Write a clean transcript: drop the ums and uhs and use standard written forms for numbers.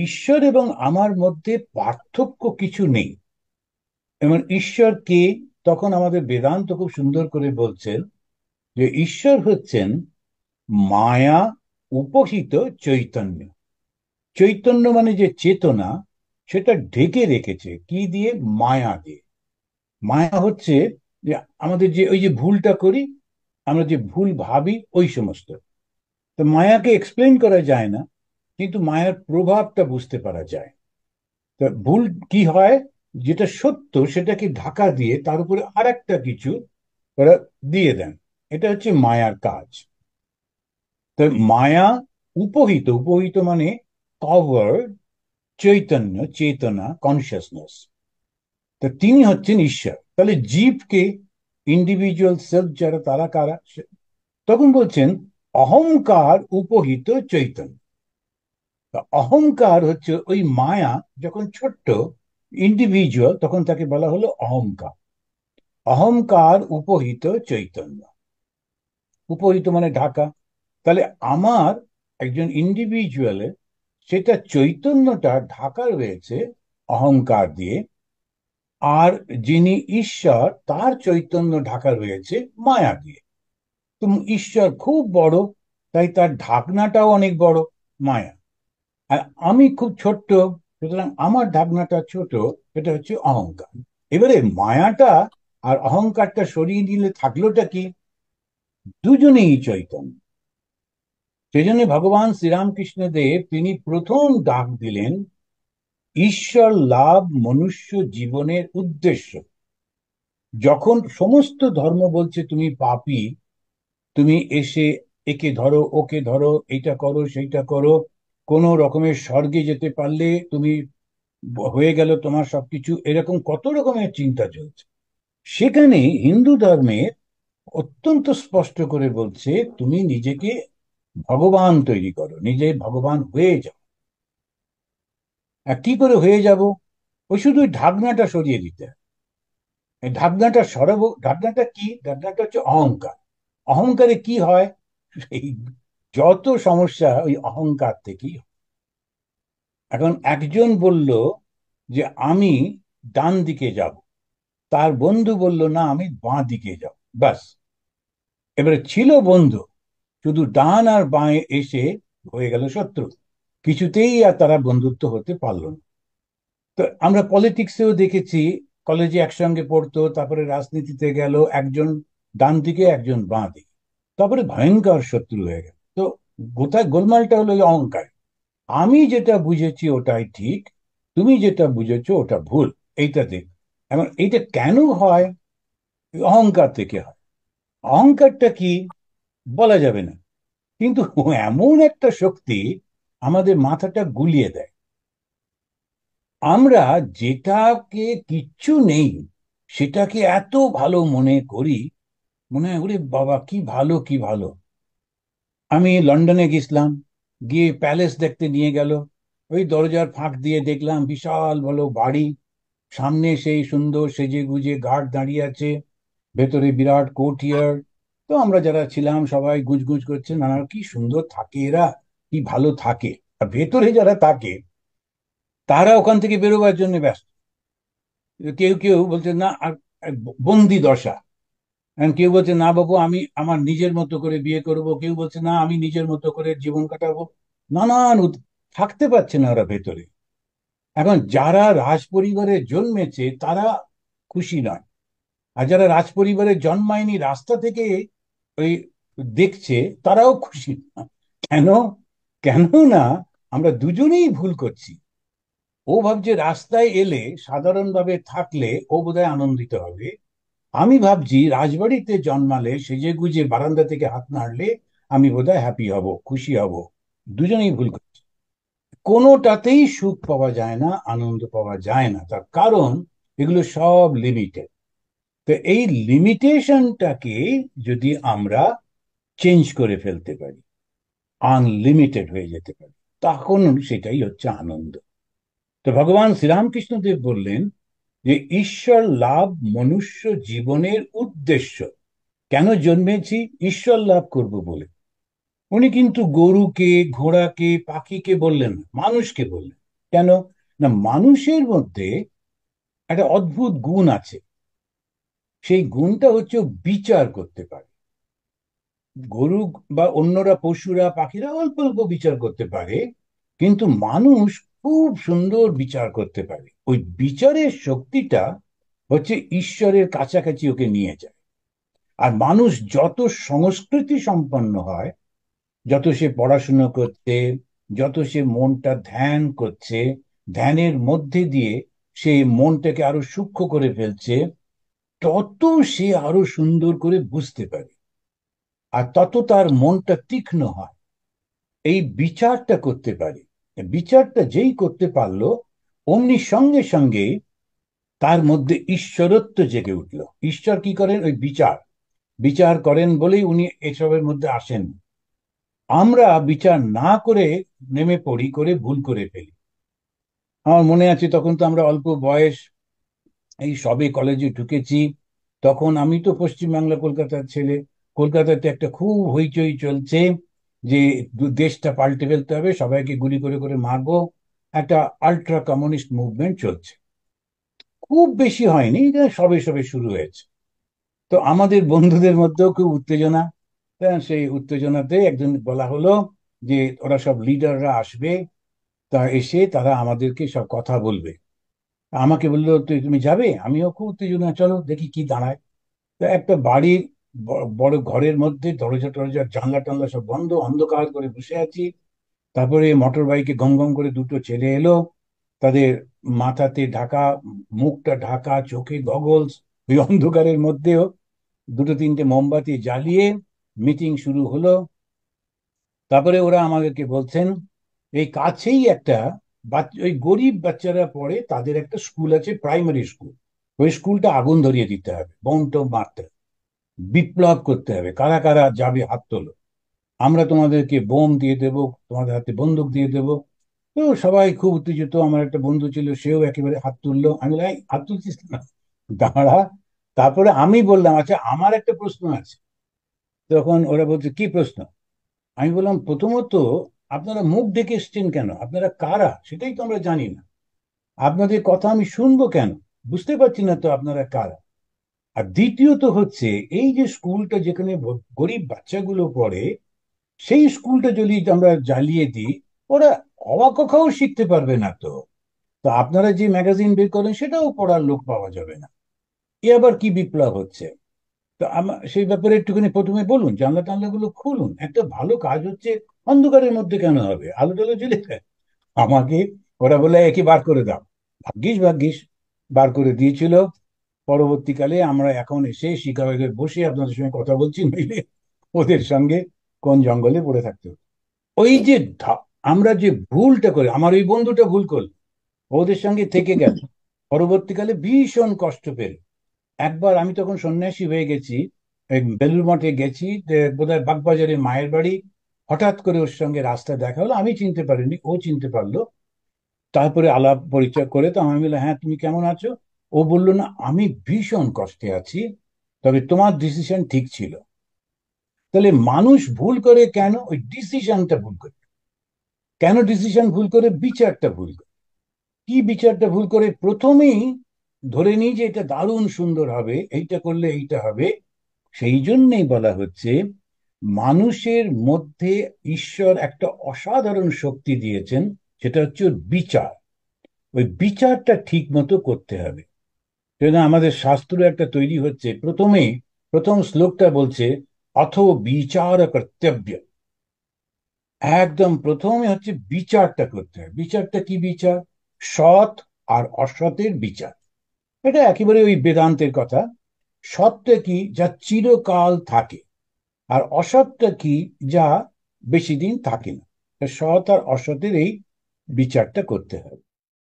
ঈশ্বর এবং আমার মধ্যে পার্থক্য কিছু নেই। এবং ঈশ্বর কে? তখন আমাদের বেদান্ত খুব সুন্দর করে বলছেন যে ঈশ্বর হচ্ছেন মায়া উপহিত চৈতন্য। চৈতন্য মানে যে চেতনা, সেটা ঢেকে রেখেছে কি দিয়ে? মায়া দিয়ে। মায়া হচ্ছে যে আমাদের যে ওই যে ভুলটা করি, আমরা যে ভুল ভাবি, ওই সমস্ত। তো মায়াকে এক্সপ্লেন করা যায় না, কিন্তু মায়ার প্রভাবটা বুঝতে পারা যায়। তা ভুল কি হয়? যেটা সত্য সেটাকে ঢাকা দিয়ে তার উপরে আর একটা কিছু ওরা দিয়ে দেন। এটা হচ্ছে মায়ার কাজ। তো মায়া উপহিত, উপহিত মানে কভার চৈতন্য, চেতনা, কনসিয়াসনেস। তো তিনি হচ্ছেন ঈশ্বর। তাহলে জীবকে, ইন্ডিভিজুয়াল সেলফ যারা, তারা কারা? তখন বলছেন অহংকার উপহিত চৈতন্য। তা অহংকার হচ্ছে ওই মায়া, যখন ছোট্ট ইন্ডিভিজুয়াল তখন তাকে বলা হলো অহংকার। অহংকার উপহিত চৈতন্য। উপহিত মানে ঢাকা। তাহলে আমার একজন ইন্ডিভিজুয়ালের সেটা চৈতন্যটা ঢাকা রয়েছে অহংকার দিয়ে, আর যিনি ঈশ্বর তার চৈতন্য ঢাকা রয়েছে মায়া দিয়ে। তো ঈশ্বর খুব বড়, তাই তার ঢাকনাটাও অনেক বড়, মায়া। আর আমি খুব ছোট্ট, সুতরাং আমার ঢাকনাটা ছোট, এটা হচ্ছে অহংকার। এবারে মায়াটা আর অহংকারটা সরিয়ে দিলে থাকলোটা কি? দুজনেই চৈতন্য। সেই জন্য ভগবান শ্রীরামকৃষ্ণ দেব তিনি প্রথম ডাক দিলেন ঈশ্বর লাভ মনুষ্য জীবনের উদ্দেশ্য। যখন সমস্ত ধর্ম বলছে তুমি পাপী, তুমি এসে একে ধরো ওকে ধরো, এইটা করো সেইটা করো, কোনো রকমের স্বর্গে যেতে পারলে তুমি হয়ে গেল তোমার সবকিছু, এরকম কত রকমের চিন্তা চলছে। সেখানে হিন্দু ধর্মের অত্যন্ত স্পষ্ট করে বলছে তুমি নিজেকে ভগবান তৈরি করো, নিজে ভগবান হয়ে যাও। আর কি করে হয়ে যাব? ওই শুধু ওই ঢাকনাটা সরিয়ে দিতে হয়। এই ঢাকনাটা সরাবো। ঢাকনাটা কি? ঢাকনাটা হচ্ছে অহংকার। অহংকারে কি হয়? এই যত সমস্যা ওই অহংকার থেকেই হয়। এখন একজন বলল যে আমি ডান দিকে যাব, তার বন্ধু বলল না আমি বাঁ দিকে যাব, ব্যাস। এবারে ছিল বন্ধু, শুধু ডান আর বাঁয়ে এসে হয়ে গেল শত্রু। কিছুতেই আর তারা বন্ধুত্ব হতে পারলো না। তো আমরা পলিটিক্সেও দেখেছি, কলেজে একসঙ্গে পড়তো, তারপরে রাজনীতিতে গেল, একজন ডান দিকে একজন বাঁ দিকে, তারপরে ভয়ঙ্কর শত্রু হয়ে গেল। তো গোটায় গোলমালটা হলো এই অহংকার। আমি যেটা বুঝেছি ওটাই ঠিক, তুমি যেটা বুঝেছো ওটা ভুল, এইটা দেখ। এখন এইটা কেন হয়? এই অহংকার থেকে হয়। অহংকারটা কি বলা যাবে না, কিন্তু এমন একটা শক্তি আমাদের মাথাটা গুলিয়ে দেয়। আমরা যেটাকে কিচ্ছু নেই সেটাকে এত ভালো মনে করি, মনে হয় ওরে বাবা কি ভালো কি ভালো। আমি লন্ডনে গেছিলাম, গিয়ে প্যালেস দেখতে নিয়ে গেল। ওই দরজার ফাঁক দিয়ে দেখলাম বিশাল বড় বাড়ি, সামনে সেই সুন্দর সেজে গুজে গার্ড দাঁড়িয়ে আছে, ভেতরে বিরাট কোর্টিয়ার। তো আমরা যারা ছিলাম সবাই গুজগুজ করছে, নানা কি সুন্দর থাকে এরা, কি ভালো থাকে। আর ভেতরে যারা থাকে তারা ওখান থেকে বেরোবার জন্য ব্যস্ত। কেউ কেউ বলছে না বন্দি দশা। And কেউ বলছে না বাবু আমি আমার নিজের মতো করে বিয়ে করব, কেউ বলছে না আমি নিজের মতো করে জীবন কাটাবো। নানান থাকতে পারছে না ওরা ভেতরে। এখন যারা রাজ পরিবারে জন্মেছে তারা খুশি নয়, আর যারা রাজ পরিবারে জন্মায়নি রাস্তা থেকে ওই দেখছে, তারাও খুশি না। কেন? কেন না, আমরা দুজনেই ভুল করছি। ও ভাবছে রাস্তায় এলে সাধারণভাবে থাকলে ও বোধহয় আনন্দিত হবে। আমি ভাবছি রাজবাড়িতে জন্মালে সেজে গুজে বারান্দা থেকে হাত নাড়লে আমি বোধহয় হ্যাপি হব, খুশি হব। দুজনেই ভুল করছি। কোনোটাতেই সুখ পাওয়া যায় না, আনন্দ পাওয়া যায় না। তার কারণ এগুলো সব লিমিটেড। তো এই লিমিটেশনটাকে যদি আমরা চেঞ্জ করে ফেলতে পারি, আনলিমিটেড হয়ে যেতে পারি, তখন সেটাই হচ্ছে আনন্দ। তো ভগবান শ্রীরামকৃষ্ণ দেব বললেন যে ঈশ্বর লাভ মনুষ্য জীবনের উদ্দেশ্য। কেন জন্মেছি? ঈশ্বর লাভ করব বলে। উনি কিন্তু গরুকে, ঘোড়াকে, পাখিকে বললেন না, মানুষকে বললেন। কেন? না, মানুষের মধ্যে একটা অদ্ভুত গুণ আছে। সেই গুণটা হচ্ছে ও বিচার করতে পারে। গরু বা অন্যরা, পশুরা, পাখিরা অল্প অল্প বিচার করতে পারে, কিন্তু মানুষ খুব সুন্দর বিচার করতে পারে। ওই বিচারের শক্তিটা হচ্ছে ঈশ্বরের কাছাকাছি ওকে নিয়ে যায়। আর মানুষ যত সংস্কৃতি সম্পন্ন হয়, যত সে পড়াশুনো করছে, যত সে মনটা ধ্যান করছে, ধ্যানের মধ্যে দিয়ে সে মনটাকে আরো সূক্ষ্ম করে ফেলছে, তত সে আরো সুন্দর করে বুঝতে পারে, আর তত তার মনটা তীক্ষ্ণ হয়, এই বিচারটা করতে পারে। বিচারটা যেই করতে পারলো, অমনি সঙ্গে সঙ্গে তার মধ্যে ঈশ্বরত্ব জেগে উঠল। ঈশ্বর কি করেন? ওই বিচার বিচার করেন বলেই উনি এসবের মধ্যে আসেন। আমরা বিচার না করে নেমে পড়ি, করে ভুল করে ফেলি। আমার মনে আছে, তখন তো আমরা অল্প বয়স, এই সবে কলেজে ঢুকেছি। তখন আমি তো পশ্চিমবাংলা, কলকাতার ছেলে। কলকাতাতে একটা খুব হইচই চলছে যে দেশটা পাল্টে ফেলতে হবে, সবাইকে গুলি করে করে মারবো। একটা আল্ট্রা কমিউনিস্ট মুভমেন্ট চলছে। খুব বেশি হয়নি, এটা সবে সবে শুরু হয়েছে। তো আমাদের বন্ধুদের মধ্যেও খুব উত্তেজনা। সেই উত্তেজনাতে একজন বলা হলো যে ওরা সব লিডাররা আসবে, তা এসে তারা আমাদেরকে সব কথা বলবে। আমাকে বললো, তুমি যাবে? আমিও খুব উত্তেজনা, চলো দেখি কি দাঁড়ায়। তো একটা বাড়ির বড় ঘরের মধ্যে দরজা টরজা জানলা টানলা সব বন্ধ, অন্ধকার করে বসে আছি। তারপরে মোটর বাইকে গম গম করে দুটো ছেলে এলো, তাদের মাথাতে ঢাকা, মুখটা ঢাকা, চোখে গগলস। ওই অন্ধকারের মধ্যেও দুটো তিনটে মোমবাতি জ্বালিয়ে মিটিং শুরু হলো। তারপরে ওরা আমাদেরকে বলছেন, এই কাছেই একটা ওই গরিব বাচ্চারা পড়ে, তাদের একটা স্কুল আছে, প্রাইমারি স্কুল। ওই স্কুলটা আগুন ধরিয়ে দিতে হবে, বোম টোম মারতে হবে, বিপ্লব করতে হবে। কারা কারা যাবে হাত তোলো, আমরা তোমাদেরকে বোম দিয়ে দেব, তোমাদের হাতে বন্দুক দিয়ে দেব। তো সবাই খুব উত্তেজিত। আমার একটা বন্ধু ছিল, সেও একেবারে হাত তুললো। আমি বললাম, "এই, হাত তুলছিস না, দাঁড়া।" তারপরে আমি বললাম, আচ্ছা আমার একটা প্রশ্ন আছে। তখন ওরা বলছে, কি প্রশ্ন? আমি বললাম, প্রথমত আপনারা মুখ ঢেকে এসছেন কেন? আপনারা কারা সেটাই তো আমরা জানি না। আপনাদের কথা আমি শুনবো কেন? বুঝতে পারছি না তো আপনারা কারা। আর দ্বিতীয়ত হচ্ছে, এই যে স্কুলটা যেখানে গরিব বাচ্চাগুলো পড়ে, সেই স্কুলটা যদি আমরা জ্বালিয়ে দিই, ওরা অ আ ক খ ও শিখতে পারবে না তো। তো আপনারা যে ম্যাগাজিন বের করেন, সেটাও পড়ার লোক পাওয়া যাবে না। এ আবার কি বিপ্লব হচ্ছে? তো আমার সেই ব্যাপারে একটুখানি প্রথমে বলুন, জানলা টানলা গুলো খুলুন। একটা ভালো কাজ হচ্ছে, অন্ধকারের মধ্যে কেন হবে? আলো টালো জ্বলে যায়। আমাকে ওরা বলে, একে বার করে দাও। ভাগ্যিস ভাগ্যিস বার করে দিয়েছিল। পরবর্তীকালে আমরা এখন এসে শিকাগোয় বসে আপনাদের সঙ্গে কথা বলছি, নইলে ওদের সঙ্গে কোন জঙ্গলে পড়ে থাকতে হতো। ওই যে আমরা যে ভুলটা করে, আমার ওই বন্ধুটা ভুল করল, ওদের সঙ্গে থেকে গেল, পরবর্তীকালে ভীষণ কষ্ট পেল। একবার আমি তখন সন্ন্যাসী হয়ে গেছি, এই বেলুড় মঠে গেছি, বোধহয় বাগবাজারে মায়ের বাড়ি। হঠাৎ করে ওর সঙ্গে রাস্তা দেখা হলো, আমি চিনতে পারিনি, ও চিনতে পারলো। তারপরে আলাপ পরিচয় করে, তো আমি বললাম, হ্যাঁ তুমি কেমন আছো? ও বললো, না আমি ভীষণ কষ্টে আছি, তবে তোমার ডিসিশন ঠিক ছিল। তাহলে মানুষ ভুল করে কেন? ওই ডিসিশনটা ভুল করে। কেন ডিসিশন ভুল করে? বিচারটা ভুল করে। কি বিচারটা ভুল করে? প্রথমেই ধরে নিই যে এটা দারুণ সুন্দর হবে, এইটা করলে এইটা হবে। সেই জন্যই বলা হচ্ছে, মানুষের মধ্যে ঈশ্বর একটা অসাধারণ শক্তি দিয়েছেন, সেটা হচ্ছে ওর বিচার। ওই বিচারটা ঠিক মতো করতে হবে। সেজন্য আমাদের শাস্ত্র একটা তৈরি হচ্ছে, প্রথমে প্রথম শ্লোকটা বলছে, অথ বিচার কর্তব্য। একদম প্রথমে হচ্ছে বিচারটা করতে হবে। বিচারটা কি বিচার? সৎ আর অসতের বিচার। এটা একেবারে ওই বেদান্তের কথা। সৎটা কি? যা চিরকাল থাকে। আর অসৎটা কি? যা বেশি দিন থাকে না। তা সৎ আর অসতের এই বিচারটা করতে হবে।